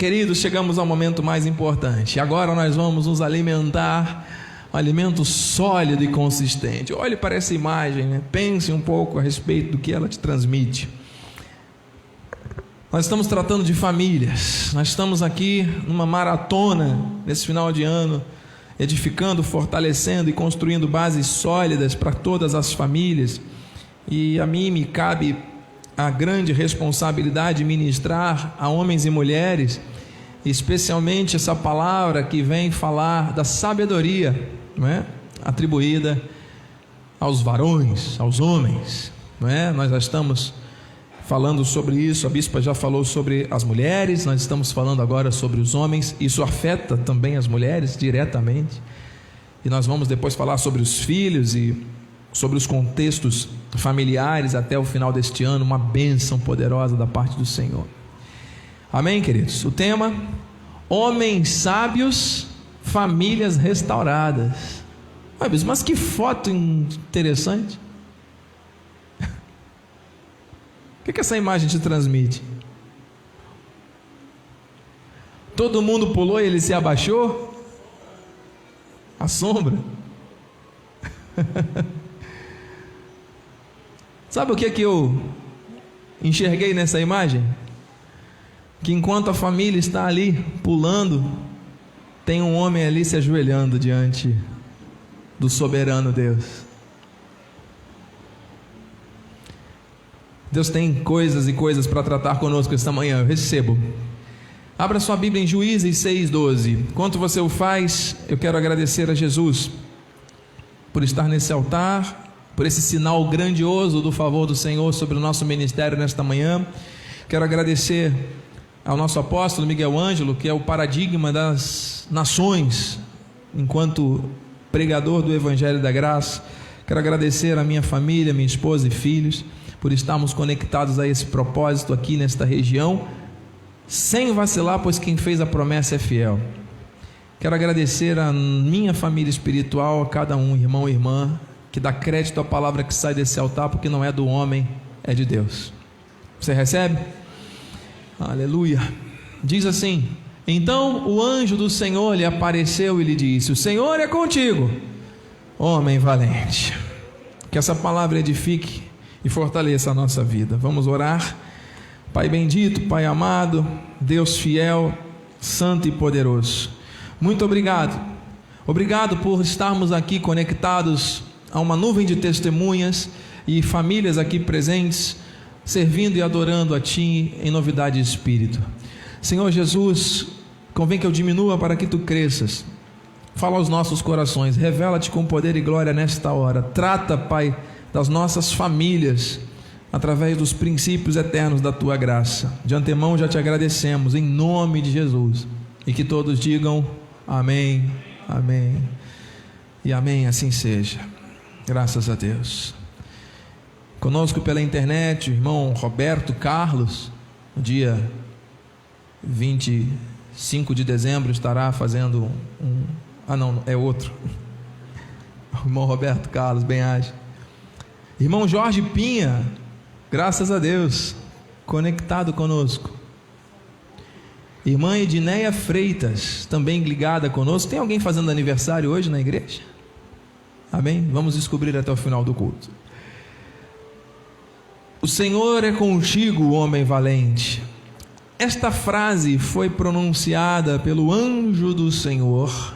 Queridos, chegamos ao momento mais importante. Agora nós vamos nos alimentar, um alimento sólido e consistente. Olhe para essa imagem, né? Pense um pouco a respeito do que ela te transmite. Nós estamos tratando de famílias. Nós estamos aqui numa maratona, nesse final de ano, edificando, fortalecendo e construindo bases sólidas para todas as famílias. E a mim me cabe a grande responsabilidade de ministrar a homens e mulheres, especialmente essa palavra que vem falar da sabedoria, não é? Atribuída aos varões, aos homens, não é? Nós já estamos falando sobre isso, a bispa já falou sobre as mulheres, nós estamos falando agora sobre os homens. Isso afeta também as mulheres diretamente, e nós vamos depois falar sobre os filhos e sobre os contextos familiares até o final deste ano, uma bênção poderosa da parte do Senhor. Amém, queridos? O tema: homens sábios, famílias restauradas. Mas que foto interessante. O que essa imagem te transmite? Todo mundo pulou e ele se abaixou? A sombra? Sabe o que eu enxerguei nessa imagem? Que enquanto a família está ali pulando, tem um homem ali se ajoelhando diante do soberano Deus. Deus tem coisas e coisas para tratar conosco esta manhã. Eu recebo. Abra sua Bíblia em Juízes 6:12. Enquanto você o faz, eu quero agradecer a Jesus por estar nesse altar, por esse sinal grandioso do favor do Senhor sobre o nosso ministério nesta manhã. Quero agradecer ao nosso apóstolo Miguel Ângelo, que é o paradigma das nações, enquanto pregador do Evangelho da Graça. Quero agradecer a minha família, minha esposa e filhos, por estarmos conectados a esse propósito aqui nesta região, sem vacilar, pois quem fez a promessa é fiel. Quero agradecer a minha família espiritual, a cada um, irmão e irmã, que dá crédito à palavra que sai desse altar, porque não é do homem, é de Deus. Você recebe? Aleluia. Diz assim: então o anjo do Senhor lhe apareceu e lhe disse: o Senhor é contigo, homem valente. Que essa palavra edifique e fortaleça a nossa vida. Vamos orar. Pai bendito, Pai amado, Deus fiel, santo e poderoso, muito obrigado. Obrigado por estarmos aqui conectados a uma nuvem de testemunhas e famílias aqui presentes, servindo e adorando a Ti em novidade de espírito. Senhor Jesus, convém que eu diminua para que Tu cresças. Fala aos nossos corações, revela-te com poder e glória nesta hora. Trata, Pai, das nossas famílias, através dos princípios eternos da Tua graça. De antemão já Te agradecemos, em nome de Jesus. E que todos digam amém, amém e amém, assim seja. Graças a Deus. Conosco pela internet, o irmão Roberto Carlos, no dia 25 de dezembro, estará fazendo não, é outro. O irmão Roberto Carlos, bem-aja. Irmão Jorge Pinha, graças a Deus, conectado conosco. Irmã Edneia Freitas, também ligada conosco. Tem alguém fazendo aniversário hoje na igreja? Amém? Vamos descobrir até o final do culto. O Senhor é contigo, homem valente. Esta frase foi pronunciada pelo anjo do Senhor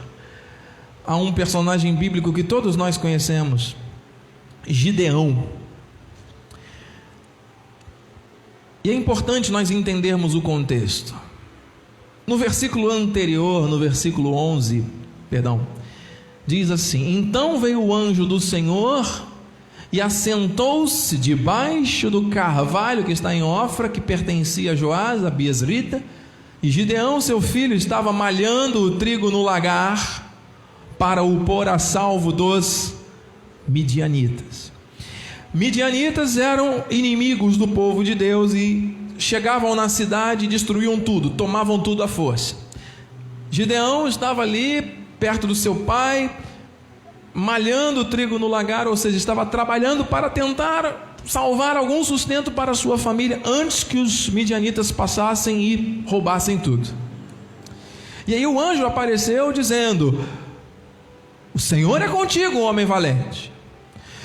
a um personagem bíblico que todos nós conhecemos, Gideão. E é importante nós entendermos o contexto. No versículo anterior, no versículo 11, diz assim: então veio o anjo do Senhor e assentou-se debaixo do carvalho que está em Ofra, que pertencia a Joás, a Biesrita, e Gideão, seu filho, estava malhando o trigo no lagar para o pôr a salvo dos midianitas. Midianitas eram inimigos do povo de Deus e chegavam na cidade e destruíam tudo, tomavam tudo à força. Gideão estava ali perto do seu pai, malhando o trigo no lagar, ou seja, estava trabalhando para tentar salvar algum sustento para a sua família antes que os midianitas passassem e roubassem tudo. E aí o anjo apareceu dizendo: o Senhor é contigo, homem valente.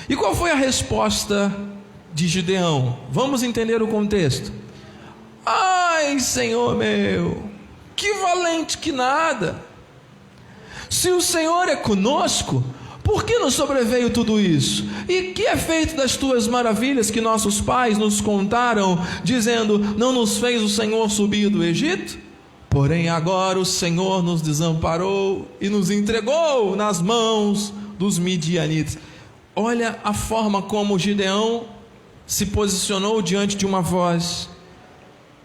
E qual foi a resposta de Gideão? Vamos entender o contexto. Ai, Senhor meu, que valente que nada! Se o Senhor é conosco, por que nos sobreveio tudo isso? E que é feito das tuas maravilhas que nossos pais nos contaram, dizendo: não nos fez o Senhor subir do Egito? Porém agora o Senhor nos desamparou e nos entregou nas mãos dos midianitas. Olha a forma como Gideão se posicionou diante de uma voz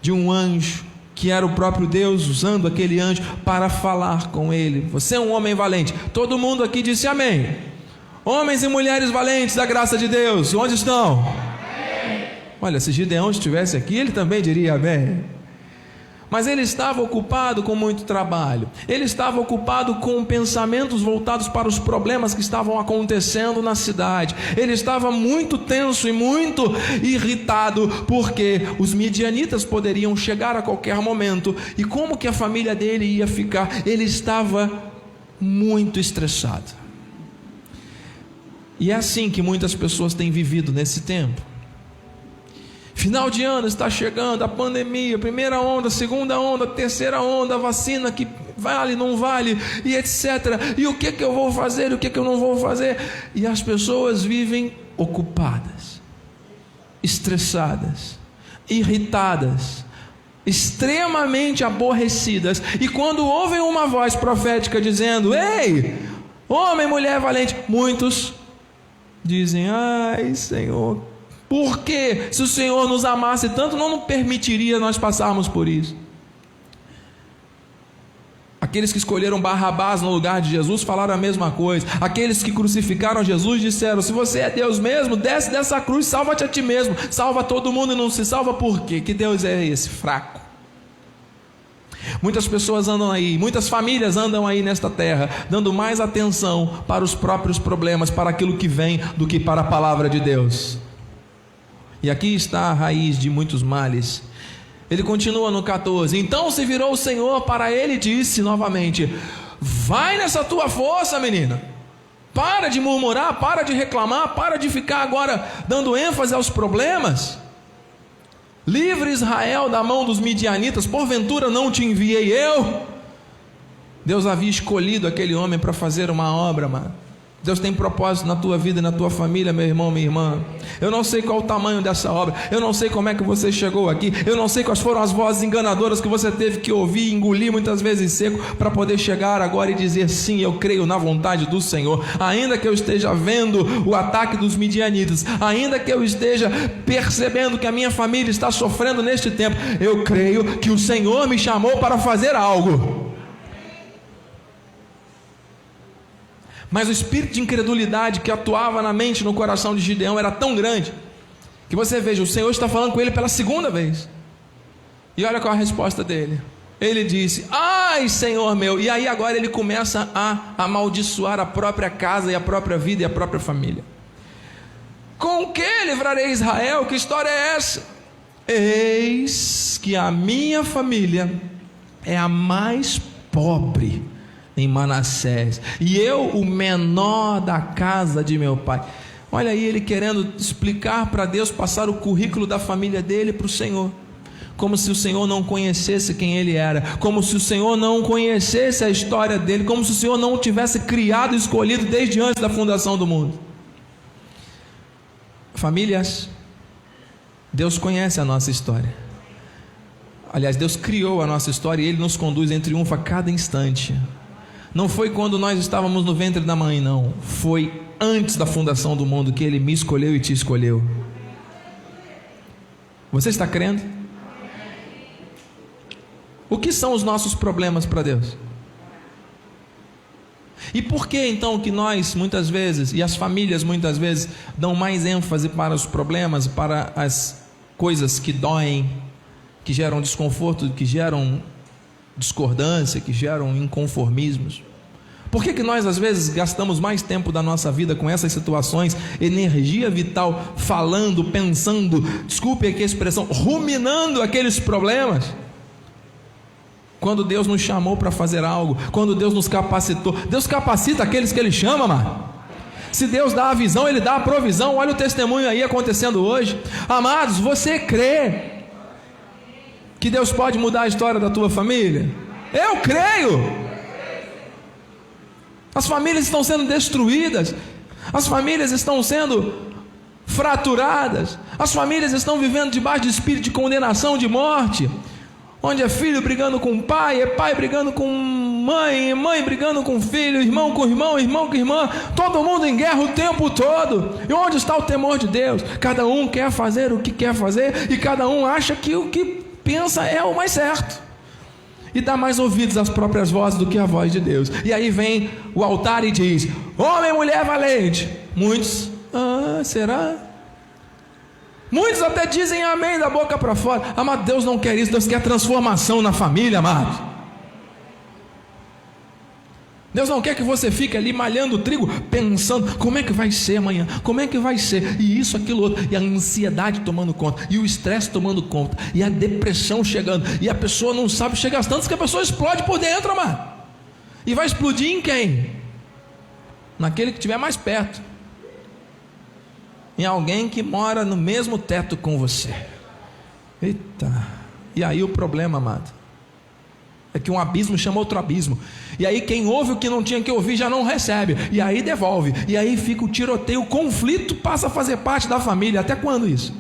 de um anjo, que era o próprio Deus, usando aquele anjo para falar com ele. Você é um homem valente. Todo mundo aqui disse amém. Homens e mulheres valentes da graça de Deus, onde estão? Amém. Olha, se Gideão estivesse aqui, ele também diria amém. Mas ele estava ocupado com muito trabalho, ele estava ocupado com pensamentos voltados para os problemas que estavam acontecendo na cidade. Ele estava muito tenso e muito irritado, porque os midianitas poderiam chegar a qualquer momento, e como que a família dele ia ficar? Ele estava muito estressado. E é assim que muitas pessoas têm vivido nesse tempo. Final de ano está chegando, a pandemia, primeira onda, segunda onda, terceira onda, a vacina que vale, não vale, e etc. E o que eu vou fazer, o que eu não vou fazer? E as pessoas vivem ocupadas, estressadas, irritadas, extremamente aborrecidas. E quando ouvem uma voz profética dizendo: ei, homem, mulher valente, muitos dizem: ai, Senhor, porque se o Senhor nos amasse tanto, não permitiria nós passarmos por isso. Aqueles que escolheram Barrabás no lugar de Jesus falaram a mesma coisa. Aqueles que crucificaram Jesus disseram: se você é Deus mesmo, desce dessa cruz, salva-te a ti mesmo. Salva todo mundo e não se salva. Por quê? Que Deus é esse? Fraco. Muitas pessoas andam aí, muitas famílias andam aí nesta terra, dando mais atenção para os próprios problemas, para aquilo que vem, do que para a palavra de Deus. E aqui está a raiz de muitos males. Ele continua no 14: então se virou o Senhor para ele e disse novamente: vai nessa tua força, menina. Para de murmurar, para de reclamar, para de ficar agora dando ênfase aos problemas. Livre Israel da mão dos midianitas, porventura não te enviei eu? Deus havia escolhido aquele homem para fazer uma obra, mano. Deus tem propósito na tua vida e na tua família, meu irmão, minha irmã. Eu não sei qual o tamanho dessa obra, eu não sei como é que você chegou aqui, eu não sei quais foram as vozes enganadoras que você teve que ouvir e engolir muitas vezes seco, para poder chegar agora e dizer: sim, eu creio na vontade do Senhor. Ainda que eu esteja vendo o ataque dos midianitas, ainda que eu esteja percebendo que a minha família está sofrendo neste tempo, eu creio que o Senhor me chamou para fazer algo. Mas o espírito de incredulidade que atuava na mente e no coração de Gideão era tão grande, que você veja, o Senhor está falando com ele pela segunda vez. E olha qual a resposta dele. Ele disse: ai, Senhor meu. E aí agora ele começa a amaldiçoar a própria casa e a própria vida e a própria família. Com que livrarei Israel? Que história é essa? Eis que a minha família é a mais pobre em Manassés, e eu o menor da casa de meu pai. Olha aí ele querendo explicar para Deus, passar o currículo da família dele para o Senhor, como se o Senhor não conhecesse quem ele era, como se o Senhor não conhecesse a história dele, como se o Senhor não o tivesse criado e escolhido desde antes da fundação do mundo. Famílias, Deus conhece a nossa história. Aliás, Deus criou a nossa história e Ele nos conduz em triunfo a cada instante. Não foi quando nós estávamos no ventre da mãe, não. Foi antes da fundação do mundo que Ele me escolheu e te escolheu. Você está crendo? O que são os nossos problemas para Deus? E por que então que nós muitas vezes, e as famílias muitas vezes, dão mais ênfase para os problemas, para as coisas que doem, que geram desconforto, que geram discordância, que geram inconformismos? Por que nós às vezes gastamos mais tempo da nossa vida com essas situações, energia vital, falando, pensando, desculpe aqui a expressão, ruminando aqueles problemas, Quando Deus nos chamou para fazer algo, quando Deus nos capacitou, Deus capacita aqueles que Ele chama, mano. Se Deus dá a visão, Ele dá a provisão. Olha o testemunho aí acontecendo hoje. Amados, você crê que Deus pode mudar a história da tua família? Eu creio. As famílias estão sendo destruídas, as famílias estão sendo fraturadas, as famílias estão vivendo debaixo de espírito de condenação, de morte, onde é filho brigando com pai, é pai brigando com mãe, é mãe brigando com filho, irmão com irmão, irmão com irmã, todo mundo em guerra o tempo todo. E onde está o temor de Deus? Cada um quer fazer o que quer fazer, e cada um acha que o que pensa é o mais certo, e dá mais ouvidos às próprias vozes do que à voz de Deus. E aí vem o altar e diz: homem, mulher valente. Muitos, será? Muitos até dizem amém da boca para fora. Amado, Deus não quer isso. Deus quer transformação na família, amado. Deus não quer que você fique ali malhando o trigo, pensando como é que vai ser amanhã, como é que vai ser, e isso, aquilo, outro, e a ansiedade tomando conta, e o estresse tomando conta, e a depressão chegando, e a pessoa não sabe, chega às tantas que a pessoa explode por dentro, mano. E vai explodir em quem? Naquele que estiver mais perto, em alguém que mora no mesmo teto com você. Eita, e aí o problema, amado, é que um abismo chama outro abismo, e aí quem ouve o que não tinha que ouvir já não recebe, e aí devolve, e aí fica o tiroteio, o conflito passa a fazer parte da família. Até quando isso?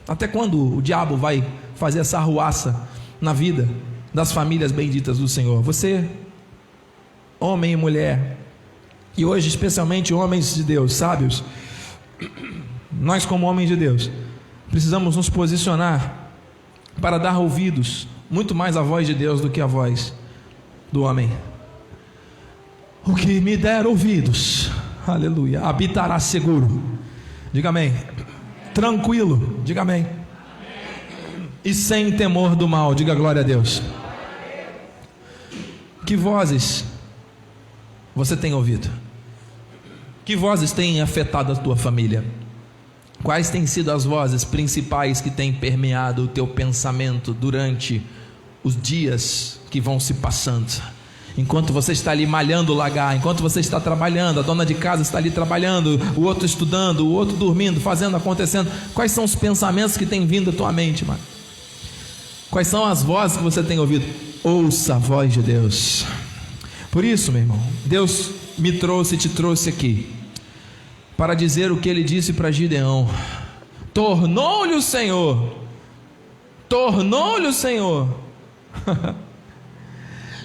Até quando o diabo vai fazer essa arruaça na vida das famílias benditas do Senhor? Você, homem e mulher, e hoje especialmente homens de Deus, sábios, nós como homens de Deus precisamos nos posicionar para dar ouvidos muito mais a voz de Deus do que a voz do homem. O que me der ouvidos, aleluia, habitará seguro. Diga amém. Tranquilo, diga amém. E sem temor do mal, diga glória a Deus. Que vozes você tem ouvido? Que vozes têm afetado a tua família? Quais têm sido as vozes principais que têm permeado o teu pensamento durante os dias que vão se passando? Enquanto você está ali malhando o lagar, enquanto você está trabalhando, a dona de casa está ali trabalhando, o outro estudando, o outro dormindo, fazendo, acontecendo. Quais são os pensamentos que têm vindo à tua mente, mano? Quais são as vozes que você tem ouvido? Ouça a voz de Deus. Por isso, meu irmão, Deus me trouxe e te trouxe aqui para dizer o que Ele disse para Gideão. Tornou-lhe o Senhor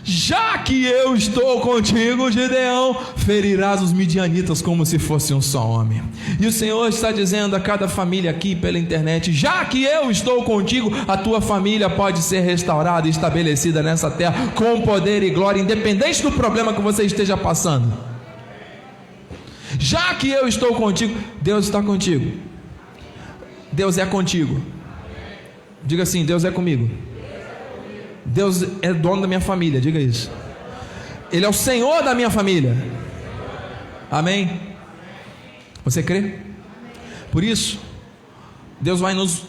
já que eu estou contigo, Gideão, ferirás os midianitas como se fosse um só homem. E o Senhor está dizendo a cada família aqui pela internet: já que eu estou contigo, a tua família pode ser restaurada e estabelecida nessa terra com poder e glória, independente do problema que você esteja passando. Já que eu estou contigo, Deus está contigo. Deus é contigo. Diga assim: Deus é comigo. Deus é dono da minha família, diga isso. Ele é o Senhor da minha família. Amém? Você crê? Por isso, Deus vai nos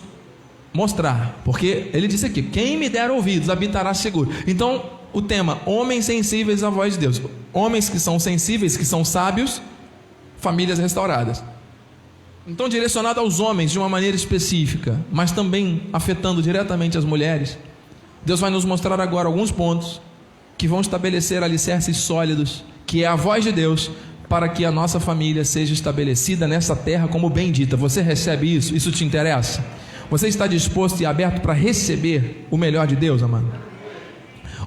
mostrar, porque Ele disse aqui: quem me der ouvidos habitará seguro. Então, o tema: homens sensíveis à voz de Deus. Homens que são sensíveis, que são sábios, famílias restauradas. Então, direcionado aos homens de uma maneira específica, mas também afetando diretamente as mulheres, Deus vai nos mostrar agora alguns pontos que vão estabelecer alicerces sólidos, que é a voz de Deus, para que a nossa família seja estabelecida nessa terra como bendita. Você recebe isso? Isso te interessa? Você está disposto e aberto para receber o melhor de Deus, amado?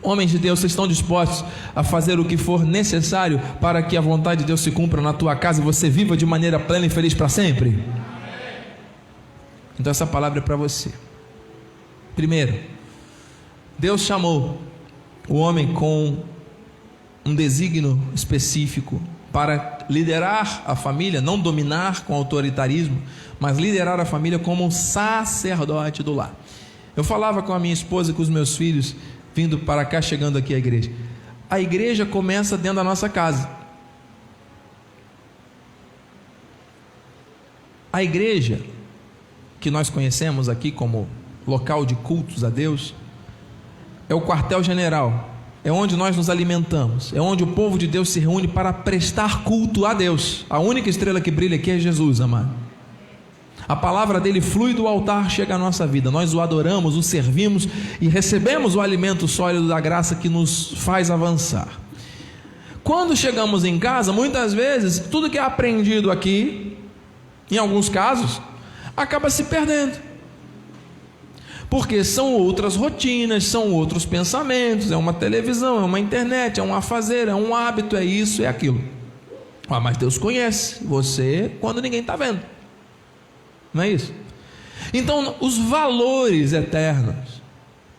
Homens de Deus, vocês estão dispostos a fazer o que for necessário para que a vontade de Deus se cumpra na tua casa e você viva de maneira plena e feliz para sempre? Então essa palavra é para você. Primeiro, Deus chamou o homem com um desígnio específico para liderar a família, não dominar com autoritarismo, mas liderar a família como um sacerdote do lar. Eu falava com a minha esposa e com os meus filhos, vindo para cá, chegando aqui à igreja. A igreja começa dentro da nossa casa. A igreja que nós conhecemos aqui como local de cultos a Deus é o quartel-general, é onde nós nos alimentamos, é onde o povo de Deus se reúne para prestar culto a Deus. A única estrela que brilha aqui é Jesus, amado. A palavra dele flui do altar, chega à nossa vida, nós o adoramos, o servimos e recebemos o alimento sólido da graça que nos faz avançar. Quando chegamos em casa, muitas vezes, tudo que é aprendido aqui, em alguns casos, acaba se perdendo, porque são outras rotinas, são outros pensamentos, é uma televisão, é uma internet, é um afazer, é um hábito, é isso, é aquilo. Mas Deus conhece você quando ninguém está vendo, não é isso? Então os valores eternos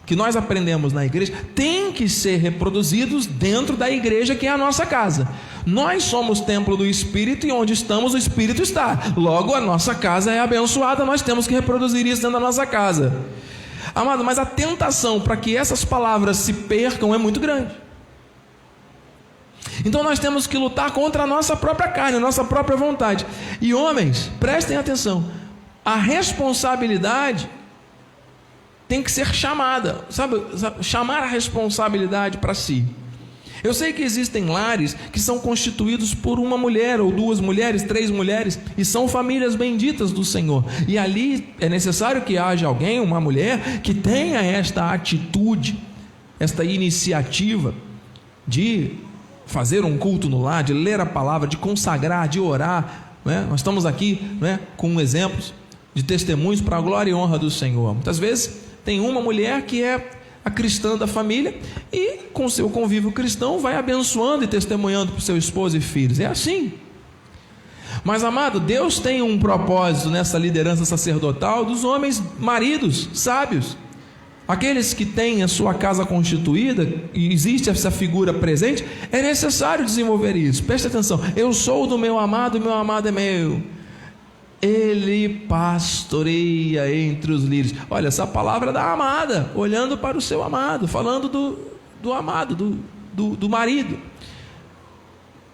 que nós aprendemos na igreja têm que ser reproduzidos dentro da igreja, que é a nossa casa. Nós somos templo do Espírito, e onde estamos o Espírito está. Logo a nossa casa é abençoada, nós temos que reproduzir isso dentro da nossa casa. Amado, mas a tentação para que essas palavras se percam é muito grande. Então nós temos que lutar contra a nossa própria carne, a nossa própria vontade. E homens, prestem atenção, a responsabilidade tem que ser chamada, sabe, chamar a responsabilidade para si. Eu sei que existem lares que são constituídos por uma mulher, ou duas mulheres, 3 mulheres, e são famílias benditas do Senhor, e ali é necessário que haja alguém, uma mulher, que tenha esta atitude, esta iniciativa de fazer um culto no lar, de ler a palavra, de consagrar, de orar, né? Nós estamos aqui, né, com exemplos de testemunhos para a glória e honra do Senhor. Muitas vezes tem uma mulher que é a cristã da família, e com seu convívio cristão vai abençoando e testemunhando para o seu esposo e filhos. É assim. Mas, amado, Deus tem um propósito nessa liderança sacerdotal dos homens maridos sábios, aqueles que têm a sua casa constituída e existe essa figura presente. É necessário desenvolver isso. Preste atenção: eu sou do meu amado e meu amado é meu. Ele pastoreia entre os lírios. Olha, essa palavra da amada, olhando para o seu amado, falando do amado, do marido.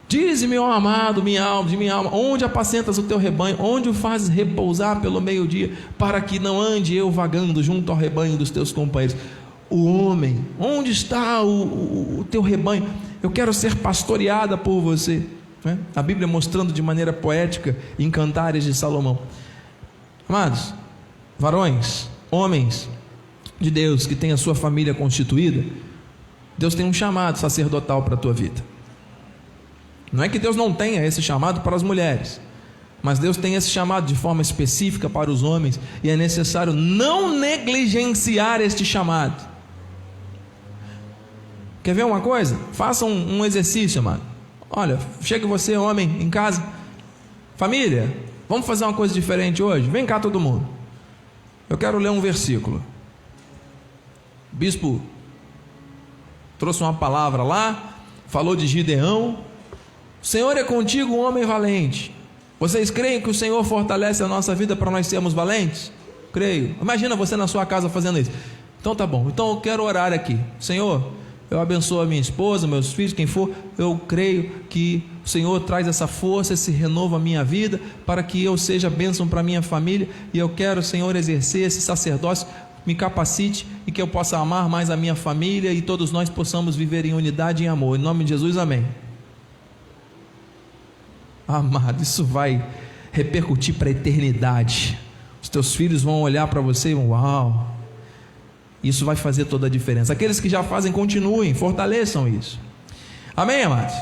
Dize-me, ó amado, minha alma, onde apacentas o teu rebanho, onde o fazes repousar pelo meio-dia, para que não ande eu vagando junto ao rebanho dos teus companheiros. O homem, onde está o teu rebanho? Eu quero ser pastoreada por você. A Bíblia mostrando de maneira poética em Cantares de Salomão. Amados, varões, homens de Deus que têm a sua família constituída, Deus tem um chamado sacerdotal para a tua vida. Não é que Deus não tenha esse chamado para as mulheres, mas Deus tem esse chamado de forma específica para os homens, e é necessário não negligenciar este chamado. Quer ver uma coisa? Faça um exercício, amado. Olha, chega você, homem, em casa. Família, vamos fazer uma coisa diferente hoje? Vem cá todo mundo. Eu quero ler um versículo. O bispo trouxe uma palavra lá, falou de Gideão. O Senhor é contigo, um homem valente. Vocês creem que o Senhor fortalece a nossa vida para nós sermos valentes? Creio. Imagina você na sua casa fazendo isso. Então tá bom, então eu quero orar aqui. Senhor, eu abençoo a minha esposa, meus filhos, quem for. Eu creio que o Senhor traz essa força, esse renovo à minha vida, para que eu seja bênção para a minha família. E eu quero, Senhor, exercer esse sacerdócio. Me capacite e que eu possa amar mais a minha família, e todos nós possamos viver em unidade e em amor. Em nome de Jesus, amém. Amado, isso vai repercutir para a eternidade. Os teus filhos vão olhar para você e vão: uau! Isso vai fazer toda a diferença. Aqueles que já fazem, continuem, fortaleçam isso. Amém, amados?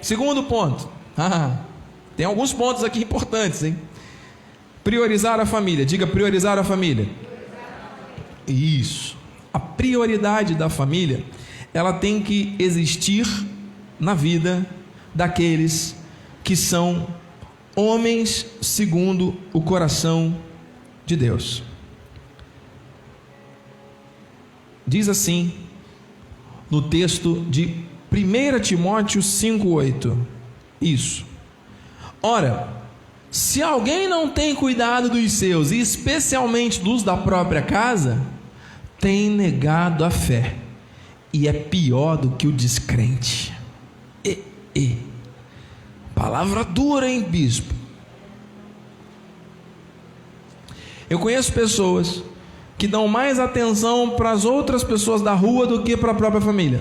Segundo ponto. Tem alguns pontos aqui importantes, hein? Priorizar a família. Diga: priorizar a família. Isso. A prioridade da família, ela tem que existir na vida daqueles que são homens segundo o coração de Deus. Diz assim no texto de 1 Timóteo 5,8. Isso. Ora, se alguém não tem cuidado dos seus, e especialmente dos da própria casa, tem negado a fé, e é pior do que o descrente. Palavra dura, hein, bispo? Eu conheço pessoas que dão mais atenção para as outras pessoas da rua do que para a própria família.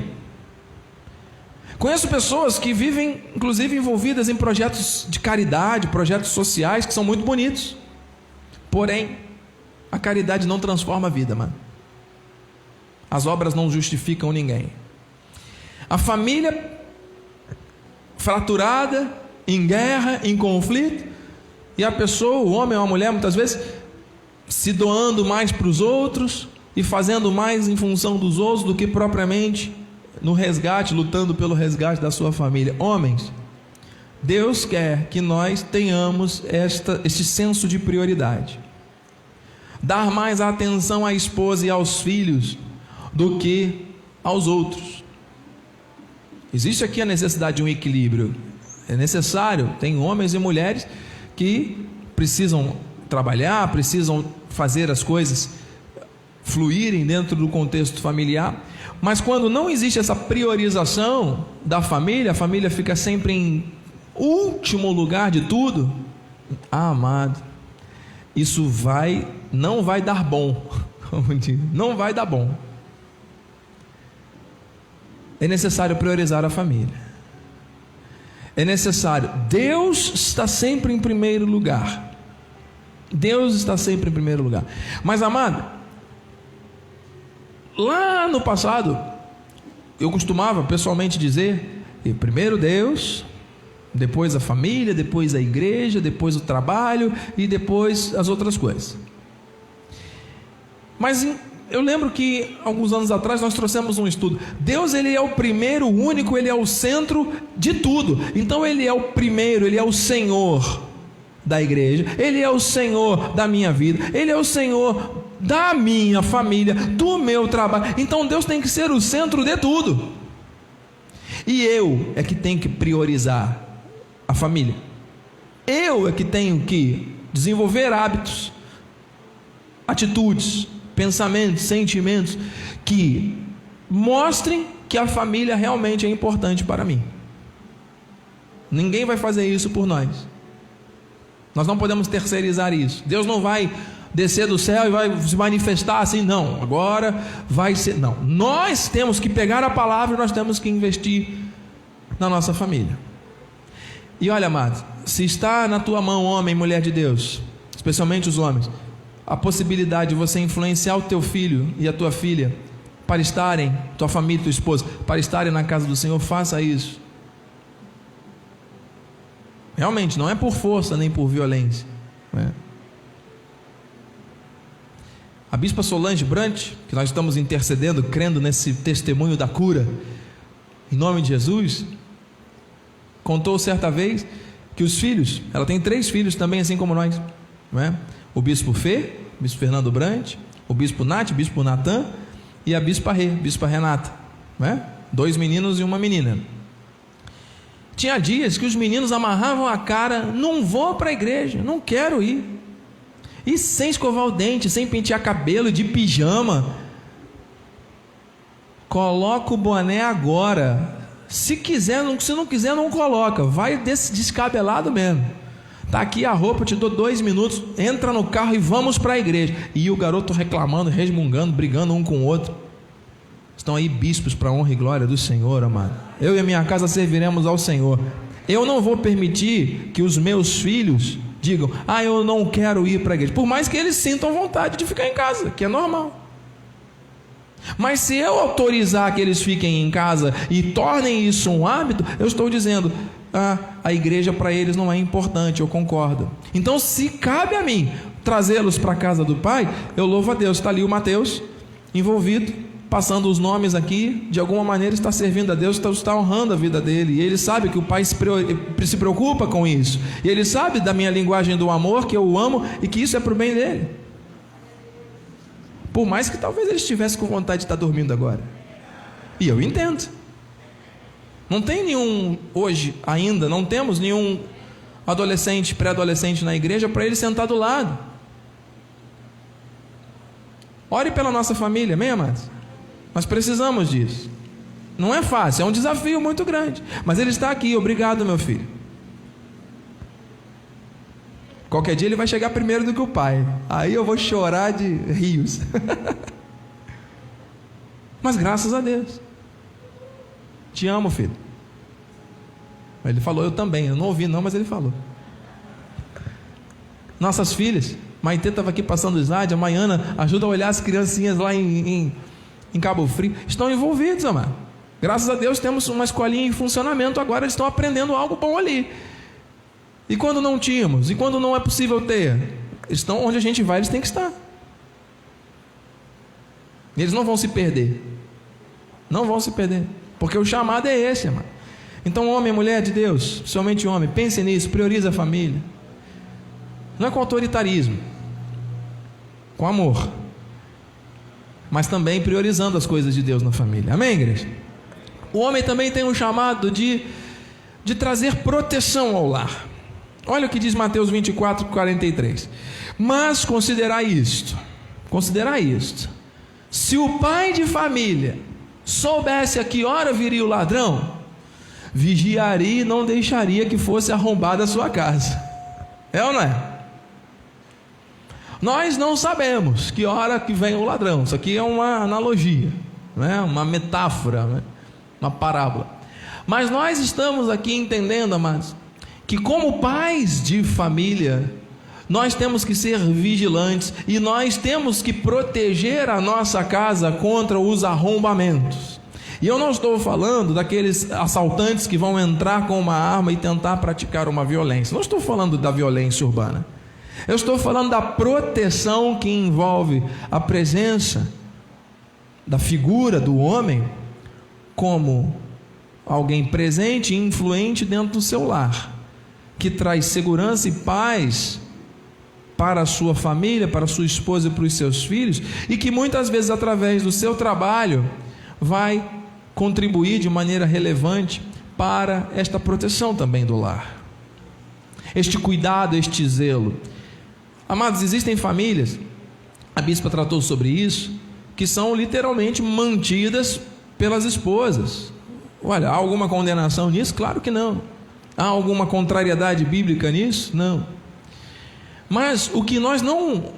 Conheço pessoas que vivem, inclusive, envolvidas em projetos de caridade, projetos sociais, que são muito bonitos. Porém, a caridade não transforma a vida, mano. As obras não justificam ninguém. A família fraturada, em guerra, em conflito, e a pessoa, o homem ou a mulher, muitas vezes, se doando mais para os outros e fazendo mais em função dos outros do que propriamente no resgate, lutando pelo resgate da sua família. Homens, Deus quer que nós tenhamos este senso de prioridade, dar mais atenção à esposa e aos filhos do que aos outros. Existe aqui a necessidade de um equilíbrio. É necessário, tem homens e mulheres que precisam trabalhar, precisam fazer as coisas fluírem dentro do contexto familiar, mas quando não existe essa priorização da família, a família fica sempre em último lugar de tudo. Amado, isso não vai dar bom, não vai dar bom. É necessário priorizar a família. É necessário. Deus está sempre em primeiro lugar. Deus está sempre em primeiro lugar. Mas, amado, lá no passado, eu costumava pessoalmente dizer: primeiro Deus, depois a família, depois a igreja, depois o trabalho e depois as outras coisas. Mas eu lembro que alguns anos atrás nós trouxemos um estudo. Deus, ele é o primeiro, o único, ele é o centro de tudo. Então ele é o primeiro, ele é o Senhor da igreja, ele é o Senhor da minha vida, ele é o Senhor da minha família, do meu trabalho. Então Deus tem que ser o centro de tudo. E eu é que tenho que priorizar a família. Eu é que tenho que desenvolver hábitos, atitudes, pensamentos, sentimentos que mostrem que a família realmente é importante para mim. Ninguém vai fazer isso por nós. Nós não podemos terceirizar isso. Deus não vai descer do céu e vai se manifestar assim, não, agora vai ser, não. Nós temos que pegar a palavra e nós temos que investir na nossa família. E olha, amado, se está na tua mão, homem e mulher de Deus, especialmente os homens, a possibilidade de você influenciar o teu filho e a tua filha para estarem, tua família e tua esposa, para estarem na casa do Senhor, faça isso. Realmente, não é por força nem por violência, né? A bispa Solange Brant, que nós estamos intercedendo, crendo nesse testemunho da cura, em nome de Jesus, contou certa vez que os filhos, ela tem 3 filhos também, assim como nós, não é? O bispo Fê, o bispo Fernando Brant, o bispo Nath, o bispo Natan e a bispa Rê, bispa Renata, não é? 2 meninos e uma menina. Tinha dias que os meninos amarravam a cara: não vou para a igreja, não quero ir. E sem escovar o dente, sem pentear cabelo, de pijama. Coloca o boné agora. Se quiser, se não quiser, não coloca. Vai desse descabelado mesmo. Tá aqui a roupa, eu te dou 2 minutos. Entra no carro e vamos para a igreja. E o garoto reclamando, resmungando, brigando um com o outro. Estão aí bispos para a honra e glória do Senhor, amado. Eu e a minha casa serviremos ao Senhor. Eu não vou permitir que os meus filhos digam: eu não quero ir para a igreja, por mais que eles sintam vontade de ficar em casa, que é normal. Mas se eu autorizar que eles fiquem em casa e tornem isso um hábito, eu estou dizendo: a igreja para eles não é importante. Eu concordo. Então, se cabe a mim trazê-los para a casa do Pai, eu louvo a Deus. Está ali o Mateus envolvido, passando os nomes aqui, de alguma maneira está servindo a Deus, está honrando a vida dele, e ele sabe que o Pai se preocupa com isso, e ele sabe da minha linguagem do amor, que eu o amo e que isso é para o bem dele, por mais que talvez ele estivesse com vontade de estar dormindo agora, e eu entendo. Não tem nenhum, hoje ainda, não temos nenhum adolescente, pré-adolescente na igreja para ele sentar do lado. Ore pela nossa família, amém, amados? Nós precisamos disso. Não é fácil, é um desafio muito grande, mas ele está aqui. Obrigado, meu filho. Qualquer dia ele vai chegar primeiro do que o pai. Aí eu vou chorar de rios. Mas graças a Deus. Te amo, filho. Ele falou, eu também. Eu não ouvi não, mas ele falou. Nossas filhas, Maitê estava aqui passando o slide, a Maiana ajuda a olhar as criancinhas lá em Cabo Frio. Estão envolvidos, amado. Graças a Deus temos uma escolinha em funcionamento. Agora eles estão aprendendo algo bom ali. E quando não tínhamos? E quando não é possível ter? Estão onde a gente vai, eles têm que estar. Eles não vão se perder. Não vão se perder. Porque o chamado é esse, amado. Então, homem e mulher de Deus, somente homem, pense nisso, priorize a família. Não é com autoritarismo, com amor, mas também priorizando as coisas de Deus na família. Amém, igreja? O homem também tem um chamado de trazer proteção ao lar. Olha o que diz Mateus 24, 43. Mas considerai isto, se o pai de família soubesse a que hora viria o ladrão, vigiaria e não deixaria que fosse arrombada a sua casa. É ou não é? Nós não sabemos que hora que vem o ladrão. Isso aqui é uma analogia, né? Uma metáfora, né? Uma parábola. Mas nós estamos aqui entendendo, amados, que como pais de família, nós temos que ser vigilantes e nós temos que proteger a nossa casa contra os arrombamentos. E eu não estou falando daqueles assaltantes que vão entrar com uma arma e tentar praticar uma violência. Não estou falando da violência urbana. Eu estou falando da proteção que envolve a presença da figura do homem como alguém presente e influente dentro do seu lar, que traz segurança e paz para a sua família, para a sua esposa e para os seus filhos, e que muitas vezes através do seu trabalho vai contribuir de maneira relevante para esta proteção também do lar, este cuidado, este zelo. Amados, existem famílias, a bispa tratou sobre isso, que são literalmente mantidas pelas esposas. Olha, há alguma condenação nisso? Claro que não. Há alguma contrariedade bíblica nisso? Não. Mas o que nós não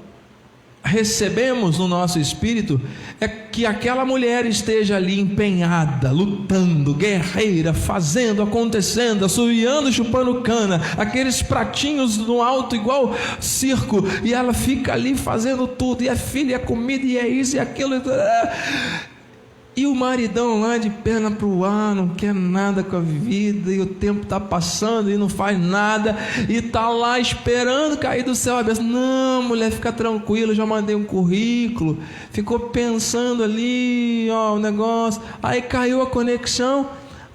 recebemos no nosso espírito é que aquela mulher esteja ali empenhada, lutando, guerreira, fazendo, acontecendo, assoviando, chupando cana, aqueles pratinhos no alto igual circo, e ela fica ali fazendo tudo, e é filho, e é comida, e é isso, e aquilo, e o maridão lá de perna para o ar, não quer nada com a vida, e o tempo está passando e não faz nada, e está lá esperando cair do céu a bênção. Não, mulher, fica tranquila, já mandei um currículo. Ficou pensando ali, ó, o negócio, aí caiu a conexão.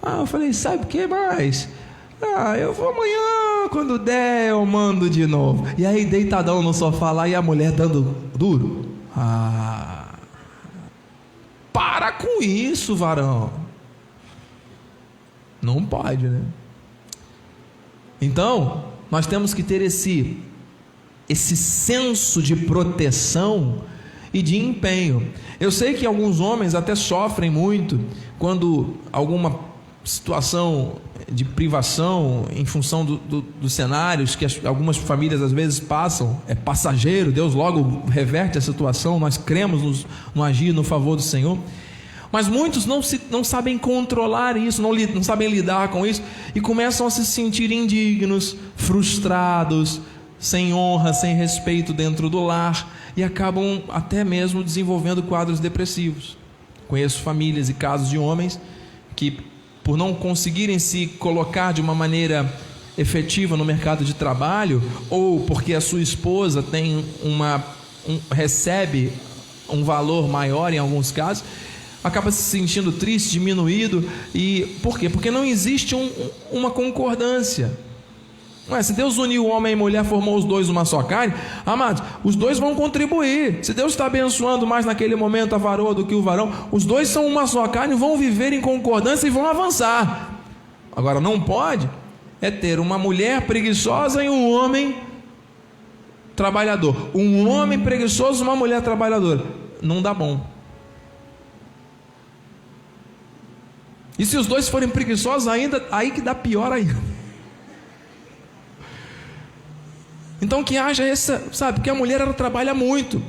Eu falei, sabe o que mais? Eu vou amanhã, quando der eu mando de novo. E aí deitadão no sofá lá, e a mulher dando duro. Para com isso, varão. Não pode, né? Então, nós temos que ter esse senso de proteção e de empenho. Eu sei que alguns homens até sofrem muito quando alguma situação de privação em função dos cenários que algumas famílias às vezes passam, é passageiro, Deus logo reverte a situação, nós cremos no agir, no favor do Senhor, mas muitos não sabem controlar isso, não sabem lidar com isso, e começam a se sentir indignos, frustrados, sem honra, sem respeito dentro do lar, e acabam até mesmo desenvolvendo quadros depressivos. Conheço famílias e casos de homens que, por não conseguirem se colocar de uma maneira efetiva no mercado de trabalho, ou porque a sua esposa recebe um valor maior em alguns casos, acaba se sentindo triste, diminuído. E por quê? Porque não existe uma concordância. Não é? Se Deus uniu o homem e a mulher, formou os dois uma só carne, amados, os dois vão contribuir. Se Deus está abençoando mais naquele momento a varoa do que o varão, os dois são uma só carne, vão viver em concordância e vão avançar. Agora, não pode ter uma mulher preguiçosa e um homem trabalhador. Um homem preguiçoso e uma mulher trabalhadora. Não dá bom. E se os dois forem preguiçosos ainda, aí que dá pior ainda. Então que haja essa, sabe, porque a mulher ela trabalha muito,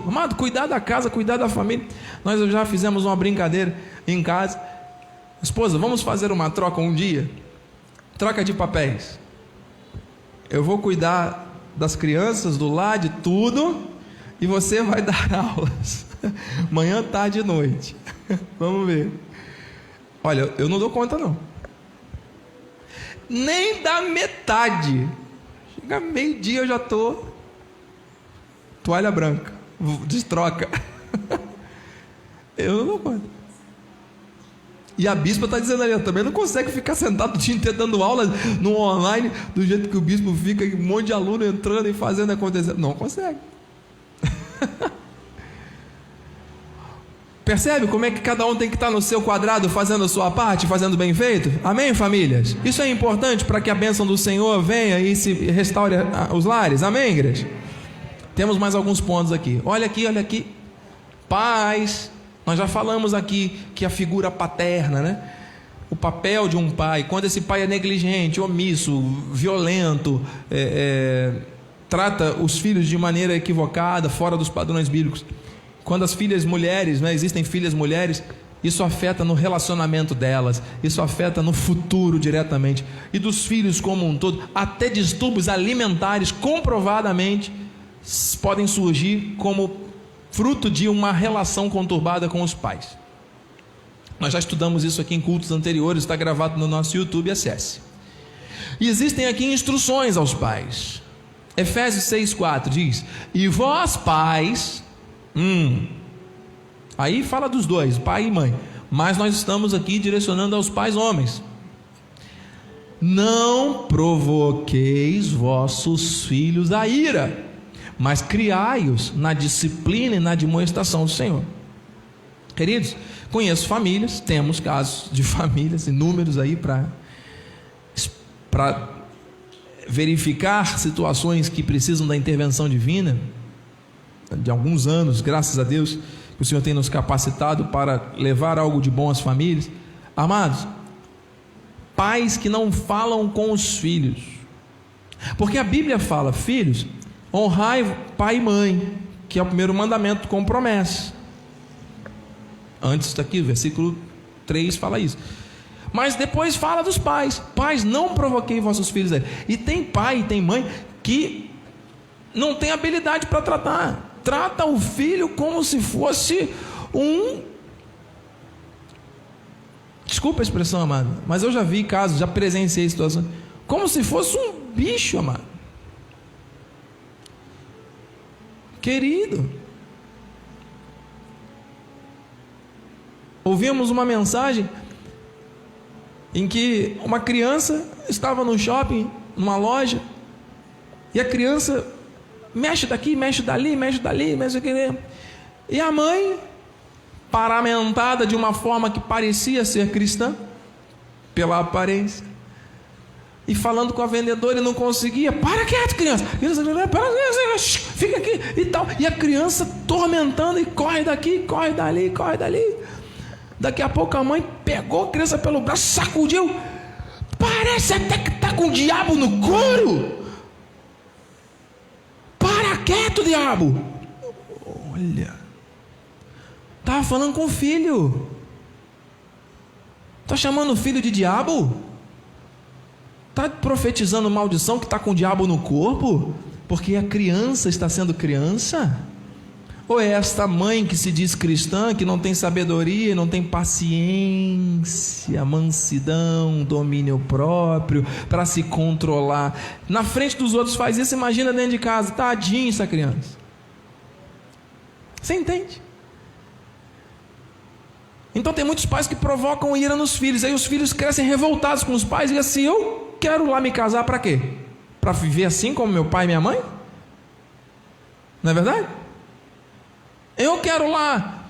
amado, cuidar da casa, cuidar da família. Nós já fizemos uma brincadeira em casa, esposa, vamos fazer uma troca um dia, troca de papéis, eu vou cuidar das crianças, do lar, de tudo, e você vai dar aulas, manhã, tarde e noite, vamos ver. Olha, eu não dou conta não, nem da metade. Chega meio-dia eu já estou toalha branca, destroca. Eu não dou conta. E a bispa está dizendo ali, também não consegue ficar sentado o dia inteiro dando aula no online, do jeito que o bispo fica, um monte de aluno entrando e fazendo acontecer. Não consegue. Percebe como é que cada um tem que estar no seu quadrado, fazendo a sua parte, fazendo bem feito? Amém, famílias? Isso é importante para que a bênção do Senhor venha e se restaure os lares. Amém, igreja? Temos mais alguns pontos aqui. Olha aqui. Pais, nós já falamos aqui que a figura paterna, né? O papel de um pai, quando esse pai é negligente, omisso, violento, trata os filhos de maneira equivocada, fora dos padrões bíblicos. Quando as filhas mulheres, né, existem filhas mulheres, isso afeta no relacionamento delas, isso afeta no futuro diretamente, e dos filhos como um todo. Até distúrbios alimentares comprovadamente podem surgir como fruto de uma relação conturbada com os pais. Nós já estudamos isso aqui em cultos anteriores, está gravado no nosso YouTube, acesse. E existem aqui instruções aos pais. Efésios 6,4 diz: e vós pais... Aí fala dos dois, pai e mãe, mas nós estamos aqui direcionando aos pais homens. Não provoqueis vossos filhos a ira, mas criai-os na disciplina e na admoestação do Senhor. Queridos, conheço famílias, temos casos de famílias inúmeros aí para verificar situações que precisam da intervenção divina. De alguns anos, graças a Deus, que o Senhor tem nos capacitado para levar algo de bom às famílias. Amados, pais que não falam com os filhos, porque a Bíblia fala: filhos, honrai pai e mãe, que é o primeiro mandamento com promessa. Antes está aqui, o versículo 3 fala isso. Mas depois fala dos pais: pais, não provoquei vossos filhos a ira. E tem pai e tem mãe que não tem habilidade para tratar. Trata o filho como se fosse desculpa a expressão, amado, mas eu já vi casos, já presenciei situações, como se fosse um bicho, amado. Querido, ouvimos uma mensagem em que uma criança estava no shopping, numa loja, e a criança mexe daqui, mexe dali, mexe aqui. E a mãe, paramentada de uma forma que parecia ser cristã, pela aparência, e falando com a vendedora e não conseguia. Para quieto, criança. Fica aqui e tal. E a criança tormentando, e corre daqui, corre dali. Daqui a pouco a mãe pegou a criança pelo braço, sacudiu. Parece até que está com o diabo no couro. Quieto, diabo. Olha, estava falando com o filho. Está chamando o filho de diabo? Está profetizando maldição que está com o diabo no corpo? Porque a criança está sendo criança? Ou é esta mãe que se diz cristã, que não tem sabedoria, não tem paciência, mansidão, domínio próprio, para se controlar, na frente dos outros faz isso, imagina dentro de casa, tadinho essa criança. Você entende? Então tem muitos pais que provocam ira nos filhos, aí os filhos crescem revoltados com os pais, e assim, eu quero lá me casar para quê? Para viver assim como meu pai e minha mãe? Não é verdade? Eu quero lá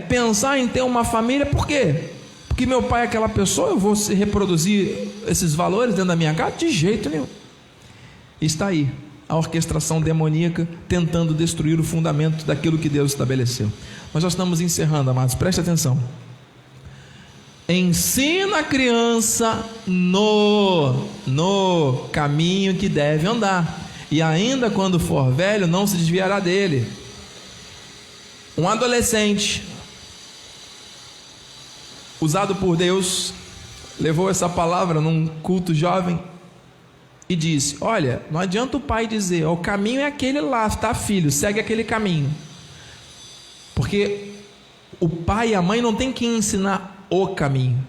pensar em ter uma família, por quê? Porque meu pai é aquela pessoa, eu vou reproduzir esses valores dentro da minha casa? De jeito nenhum. Está aí a orquestração demoníaca tentando destruir o fundamento daquilo que Deus estabeleceu. Nós já estamos encerrando, amados, preste atenção. Ensina a criança no caminho que deve andar, e ainda quando for velho não se desviará dele. Um adolescente usado por Deus levou essa palavra num culto jovem e disse: olha, não adianta o pai dizer, o caminho é aquele lá, tá, filho, segue aquele caminho, porque o pai e a mãe não tem que ensinar o caminho.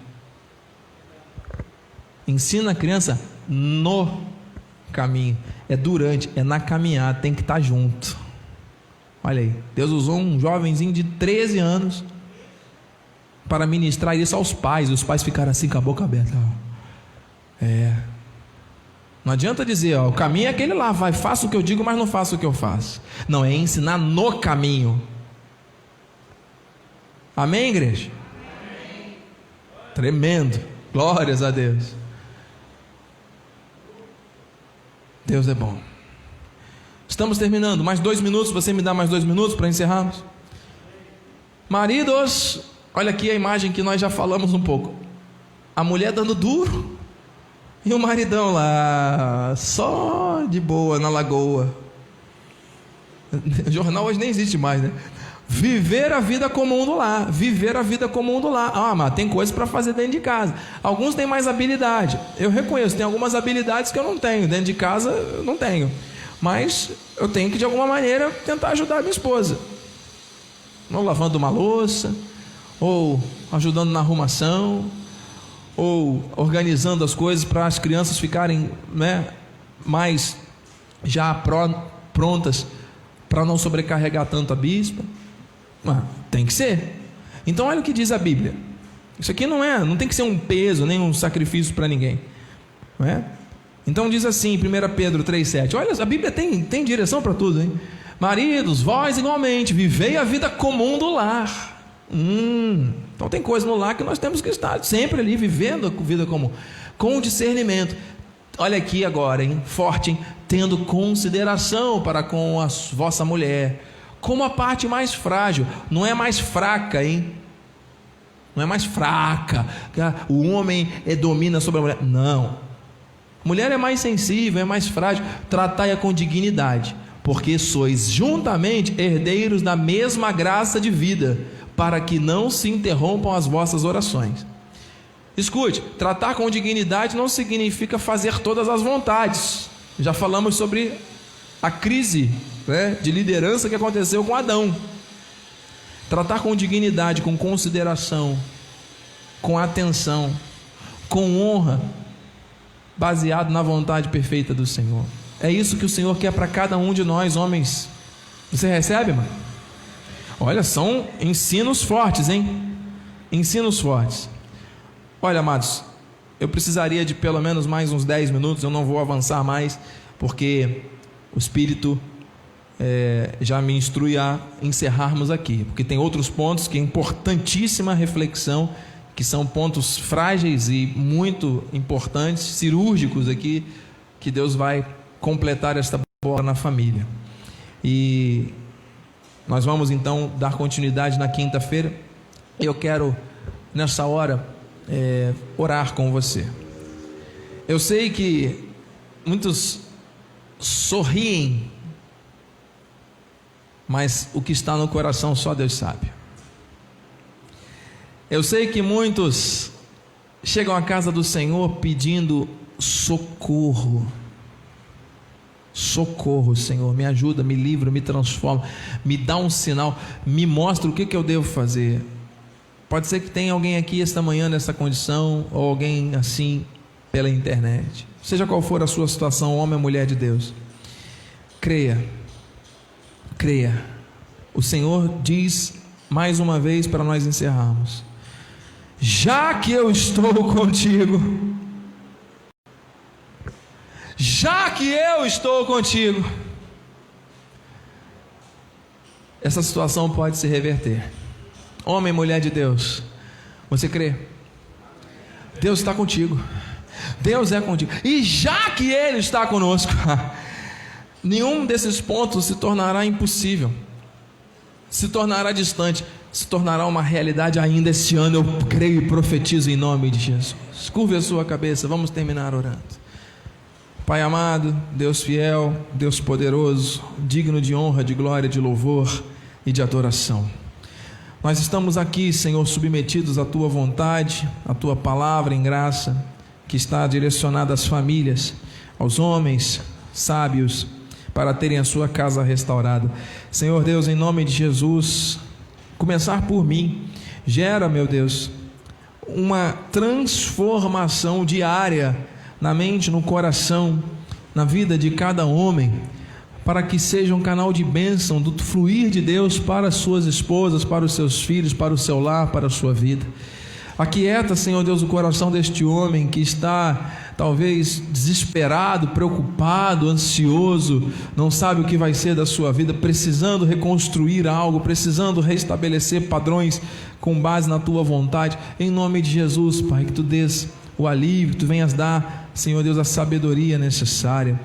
Ensina a criança no caminho, é durante, é na caminhada, tem que estar junto. Olha aí, Deus usou um jovenzinho de 13 anos para ministrar isso aos pais. Os pais ficaram assim com a boca aberta. Não adianta dizer, o caminho é aquele lá, vai, faça o que eu digo, mas não faça o que eu faço. Não, é ensinar no caminho. Amém, igreja? Amém. Tremendo, glórias a Deus. Deus é bom. Estamos terminando, mais 2 minutos, você me dá mais 2 minutos para encerrarmos? Maridos, olha aqui a imagem que nós já falamos um pouco. A mulher dando duro e o maridão lá, só de boa na lagoa. O jornal hoje nem existe mais, né? Viver a vida comum do lar. Viver a vida comum do lar. Mas tem coisas para fazer dentro de casa. Alguns têm mais habilidade. Eu reconheço, tem algumas habilidades que eu não tenho. Dentro de casa eu não tenho. Mas eu tenho que de alguma maneira tentar ajudar a minha esposa. Ou lavando uma louça, ou ajudando na arrumação, ou organizando as coisas para as crianças ficarem, mais já prontas para não sobrecarregar tanto a bispa. Tem que ser. Então olha o que diz a Bíblia. Isso aqui não tem que ser um peso, nem um sacrifício para ninguém, não é? Então diz assim, 1 Pedro 3,7. Olha, a Bíblia tem direção para tudo, hein? Maridos, vós igualmente vivei a vida comum do lar. Então tem coisa no lar que nós temos que estar sempre ali vivendo a vida comum, com discernimento. Olha aqui agora, hein? Forte, hein? Tendo consideração para com a vossa mulher como a parte mais frágil. Não é mais fraca, hein? Não é mais fraca. O homem domina sobre a mulher. Não. Mulher é mais sensível, é mais frágil. Tratai-a com dignidade, porque sois juntamente herdeiros da mesma graça de vida, para que não se interrompam as vossas orações. Escute, tratar com dignidade não significa fazer todas as vontades. Já falamos sobre a crise, de liderança que aconteceu com Adão. Tratar com dignidade, com consideração, com atenção, com honra, baseado na vontade perfeita do Senhor. É isso que o Senhor quer para cada um de nós, homens. Você recebe, mano? Olha, são ensinos fortes, hein? Ensinos fortes. Olha, amados, eu precisaria de pelo menos mais uns 10 minutos. Eu não vou avançar mais, porque o Espírito já me instrui a encerrarmos aqui, porque tem outros pontos que é importantíssima reflexão, que são pontos frágeis e muito importantes, cirúrgicos aqui, que Deus vai completar esta bola na família. E nós vamos então dar continuidade na quinta-feira. Eu quero nessa hora orar com você. Eu sei que muitos sorriem, mas o que está no coração só Deus sabe. Eu sei que muitos chegam à casa do Senhor pedindo socorro. Socorro, Senhor, me ajuda, me livra, me transforma, me dá um sinal, me mostra o que eu devo fazer. Pode ser que tenha alguém aqui esta manhã nessa condição, ou alguém assim pela internet. Seja qual for a sua situação, homem ou mulher de Deus, creia. O Senhor diz mais uma vez para nós encerrarmos: já que eu estou contigo, essa situação pode se reverter. Homem e mulher de Deus, você crê? Deus está contigo, Deus é contigo, e já que Ele está conosco, nenhum desses pontos se tornará impossível, se tornará distante. se tornará uma realidade ainda este ano, eu creio e profetizo em nome de Jesus. Curve a sua cabeça, vamos terminar orando. Pai amado, Deus fiel, Deus poderoso, digno de honra, de glória, de louvor e de adoração. Nós estamos aqui, Senhor, submetidos à Tua vontade, à Tua palavra em graça, que está direcionada às famílias, aos homens sábios, para terem a sua casa restaurada. Senhor Deus, em nome de Jesus, começar por mim, gera, meu Deus, uma transformação diária na mente, no coração, na vida de cada homem, para que seja um canal de bênção do fluir de Deus para as suas esposas, para os seus filhos, para o seu lar, para a sua vida. Aquieta, Senhor Deus, o coração deste homem que está talvez desesperado, preocupado, ansioso, não sabe o que vai ser da sua vida, precisando reconstruir algo, precisando restabelecer padrões com base na Tua vontade. Em nome de Jesus, Pai, que Tu dês o alívio, que Tu venhas dar, Senhor Deus, a sabedoria necessária,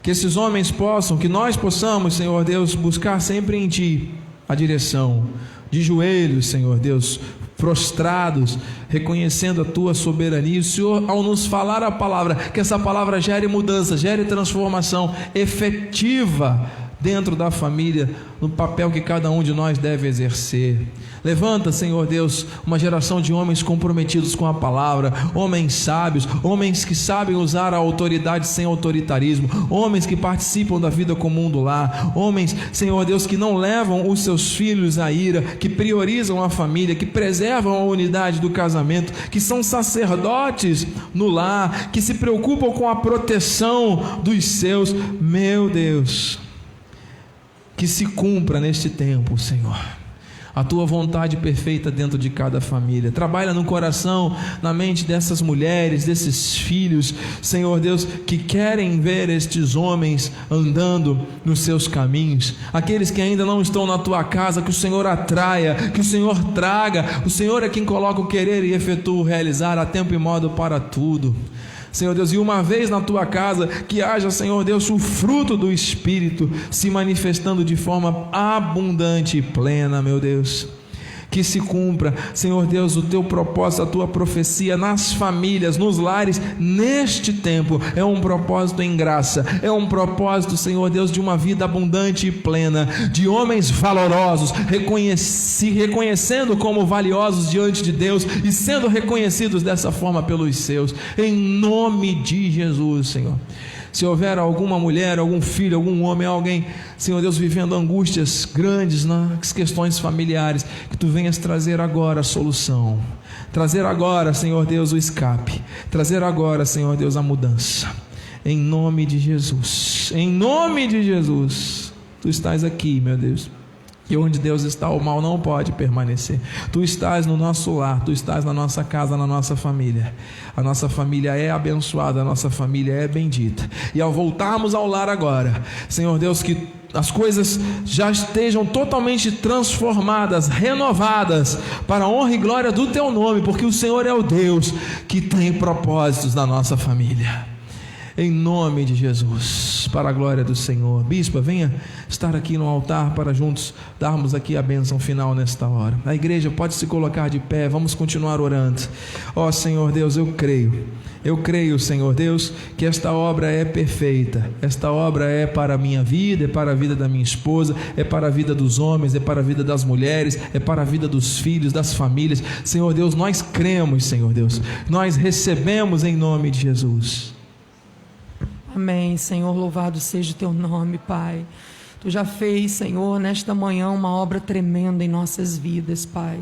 que esses homens possam, que nós possamos, Senhor Deus, buscar sempre em Ti a direção, de joelhos, Senhor Deus, prostrados, reconhecendo a Tua soberania. O Senhor, ao nos falar a palavra, que essa palavra gere mudança, gere transformação efetiva dentro da família, no papel que cada um de nós deve exercer. Levanta, Senhor Deus, uma geração de homens comprometidos com a palavra, homens sábios, homens que sabem usar a autoridade sem autoritarismo, homens que participam da vida comum do lar, homens, Senhor Deus, que não levam os seus filhos à ira, que priorizam a família, que preservam a unidade do casamento, que são sacerdotes no lar, que se preocupam com a proteção dos seus. Meu Deus, que se cumpra neste tempo, Senhor, a Tua vontade perfeita dentro de cada família. Trabalha no coração, na mente dessas mulheres, desses filhos, Senhor Deus, que querem ver estes homens andando nos seus caminhos. Aqueles que ainda não estão na Tua casa, que o Senhor atraia, que o Senhor traga. O Senhor é quem coloca o querer e efetua o realizar, há tempo e modo para tudo. Senhor Deus, e uma vez na Tua casa, que haja, Senhor Deus, o fruto do Espírito se manifestando de forma abundante e plena, meu Deus. Que se cumpra, Senhor Deus, o Teu propósito, a Tua profecia nas famílias, nos lares, neste tempo. É um propósito em graça, é um propósito, Senhor Deus, de uma vida abundante e plena, de homens valorosos, se reconhecendo como valiosos diante de Deus e sendo reconhecidos dessa forma pelos seus, em nome de Jesus, Senhor. Se houver alguma mulher, algum filho, algum homem, alguém, Senhor Deus, vivendo angústias grandes nas questões familiares, que Tu venhas trazer agora a solução, trazer agora, Senhor Deus, o escape, trazer agora, Senhor Deus, a mudança, em nome de Jesus, em nome de Jesus. Tu estás aqui, meu Deus, e onde Deus está, o mal não pode permanecer. Tu estás no nosso lar, Tu estás na nossa casa, na nossa família. A nossa família é abençoada, a nossa família é bendita. E ao voltarmos ao lar agora, Senhor Deus, que as coisas já estejam totalmente transformadas, renovadas, para a honra e glória do Teu nome, porque o Senhor é o Deus que tem propósitos na nossa família. Em nome de Jesus, para a glória do Senhor. Bispa, venha estar aqui no altar para juntos darmos aqui a bênção final nesta hora. A igreja pode se colocar de pé, vamos continuar orando. Ó Senhor Deus, eu creio, Senhor Deus, que esta obra é perfeita. Esta obra é para a minha vida, é para a vida da minha esposa, é para a vida dos homens, é para a vida das mulheres, é para a vida dos filhos, das famílias. Senhor Deus, nós cremos, Senhor Deus, nós recebemos em nome de Jesus. Amém, Senhor, louvado seja o Teu nome, Pai. Tu já fez, Senhor, nesta manhã uma obra tremenda em nossas vidas, Pai.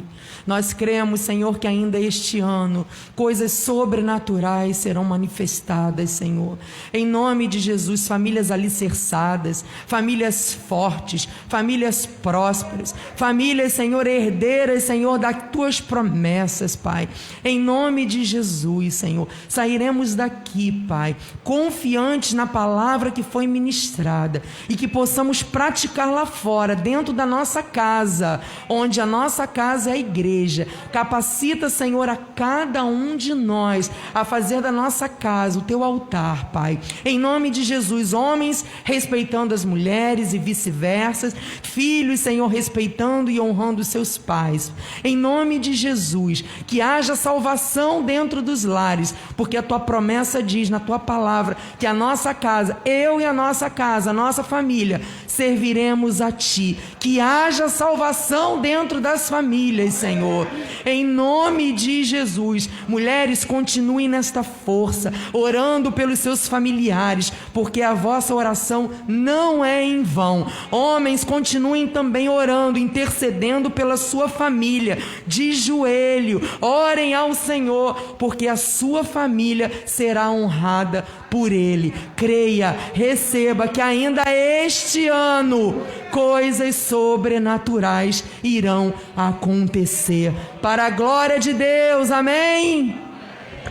Nós cremos, Senhor, que ainda este ano coisas sobrenaturais serão manifestadas, Senhor. Em nome de Jesus, famílias alicerçadas, famílias fortes, famílias prósperas, famílias, Senhor, herdeiras, Senhor, das Tuas promessas, Pai. Em nome de Jesus, Senhor, sairemos daqui, Pai, confiantes na palavra que foi ministrada e que possamos praticar lá fora, dentro da nossa casa, onde a nossa casa é a igreja. Capacita, Senhor, a cada um de nós a fazer da nossa casa o teu altar, Pai. Em nome de Jesus, homens respeitando as mulheres e vice-versa, filhos, Senhor, respeitando e honrando os seus pais. Em nome de Jesus, que haja salvação dentro dos lares, porque a tua promessa diz na tua palavra que a nossa casa, eu e a nossa casa, a nossa família, serviremos a ti. Que haja salvação dentro das famílias, Senhor. Em nome de Jesus, mulheres, continuem nesta força, orando pelos seus familiares, porque a vossa oração não é em vão. Homens, continuem também orando, intercedendo pela sua família, de joelho, orem ao Senhor, porque a sua família será honrada por Ele. Creia, receba que ainda este ano coisas sobrenaturais irão acontecer, para a glória de Deus, amém?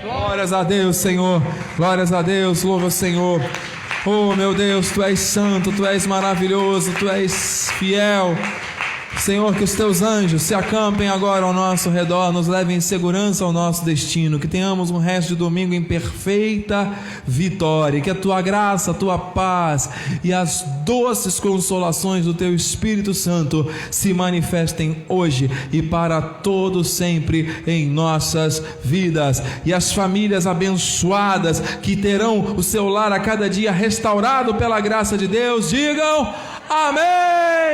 Glórias a Deus, Senhor, glórias a Deus, louva o Senhor. Oh meu Deus, Tu és santo, Tu és maravilhoso, Tu és fiel. Senhor, que os teus anjos se acampem agora ao nosso redor, nos levem em segurança ao nosso destino, que tenhamos um resto de domingo em perfeita vitória, que a tua graça, a tua paz e as doces consolações do teu Espírito Santo se manifestem hoje e para todo sempre em nossas vidas, e as famílias abençoadas que terão o seu lar a cada dia restaurado pela graça de Deus, digam amém.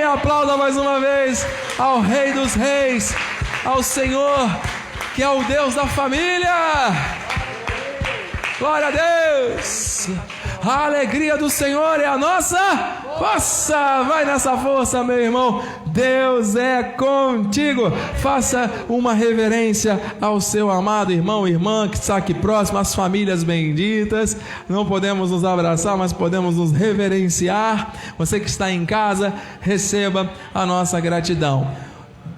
Aplauda mais uma vez ao Rei dos Reis, ao Senhor que é o Deus da família. Glória a Deus. A alegria do Senhor é a nossa força. Vai nessa força, meu irmão. Deus é contigo. Faça uma reverência ao seu amado irmão e irmã que está aqui próximo, as famílias benditas. Não podemos nos abraçar, mas podemos nos reverenciar. Você que está em casa, receba a nossa gratidão.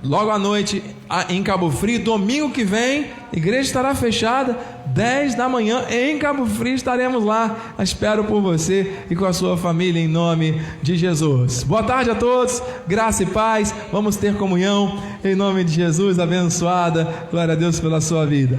Logo à noite em Cabo Frio, domingo que vem, a igreja estará fechada, 10 da manhã em Cabo Frio, estaremos lá. Espero por você e com a sua família em nome de Jesus. Boa tarde a todos, graça e paz. Vamos ter comunhão em nome de Jesus, abençoada. Glória a Deus pela sua vida.